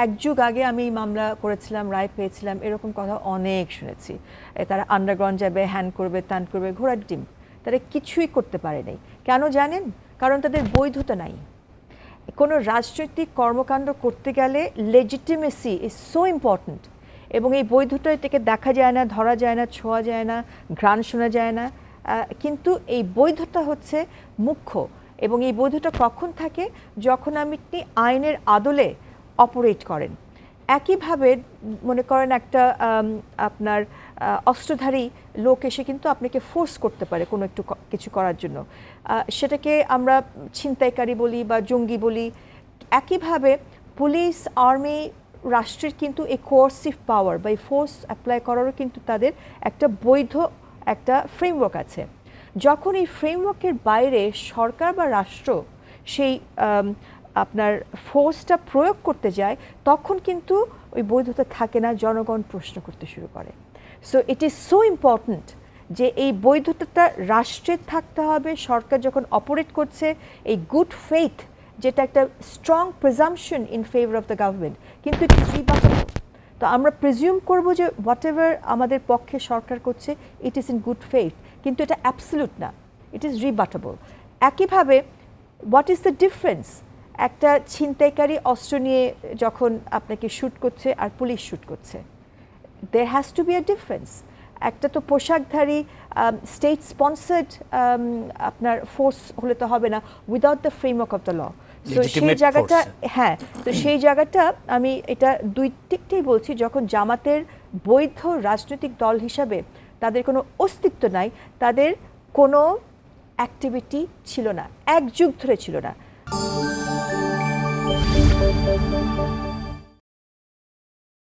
এক যুগ আগে আমি মামলা করেছিলাম, রায় পেয়েছিলাম, এরকম কথা অনেক শুনেছি। তারা আন্ডারগ্রাউন্ড যাবে, হ্যান করবে, ত্যান করবে, ঘোড়ার ডিম। তারা কিছুই করতে পারে নাই। কেন জানেন? কারণ তাদের বৈধতা নাই। কোনো রাজনৈতিক কর্মকাণ্ড করতে গেলে লেজিটিমেসি ইজ সো ইম্পর্ট্যান্ট, এবং এই বৈধতা থেকে দেখা যায় না, ধরা যায় না, ছোঁয়া যায় না, ঘ্রাণ শোনা যায় না। কিন্তু এই বৈধতা হচ্ছে মুখ্য, এবং এই বৈধতা কখন থাকে? যখন আপনি আইনের আদলে অপারেট করেন। একইভাবে মনে করেন একটা আপনার অস্ত্রধারী লোক এসে কিন্তু আপনাকে ফোর্স করতে পারে কোনো একটু কিছু করার জন্য, সেটাকে আমরা ছিনতাইকারী বলি বা জঙ্গি বলি। একইভাবে পুলিশ, আর্মি, রাষ্ট্রের কিন্তু এই কোয়ার্সিভ পাওয়ার বা এই ফোর্স অ্যাপ্লাই করারও কিন্তু তাদের একটা বৈধ একটা ফ্রেমওয়ার্ক আছে। যখন এই ফ্রেমওয়ার্কের বাইরে সরকার বা রাষ্ট্র সেই আপনার ফোর্সটা প্রয়োগ করতে যায়, তখন কিন্তু ওই বৈধতা থাকে না, জনগণ প্রশ্ন করতে শুরু করে। So it is so important যে এই বৈধতাটা রাষ্ট্রের থাকতে হবে। সরকার যখন অপারেট করছে, এই গুড ফেইথ, যেটা একটা strong presumption in favour of the government, কিন্তু ইট ইজ রিবাটেবল। তো আমরা প্রিজিউম করব যে হোয়াট এভার আমাদের পক্ষে সরকার করছে, it is in good faith, কিন্তু এটা অ্যাবসলিউট না, ইট ইজ রিবাটেবল। একইভাবে হোয়াট ইজ দ্য ডিফারেন্স? একটা ছিনতাইকারী অস্ত্র নিয়ে যখন আপনাকে শ্যুট করছে আর পুলিশ শ্যুট করছে, there has to be a difference. একটা তো পোশাকধারী স্টেট স্পন্সার্ড আপনার ফোর্স হলে তো হবে না, without the framework of the law. তো সেই জায়গাটা, হ্যাঁ, তো সেই জায়গাটা আমি এটা দুই দিকটাই বলছি। যখন জামাতের বৈধ রাজনৈতিক দল হিসাবে তাদের কোনো অস্তিত্ব নাই, তাদের কোনো অ্যাক্টিভিটি ছিল না, এক যুগ ধরে ছিল না।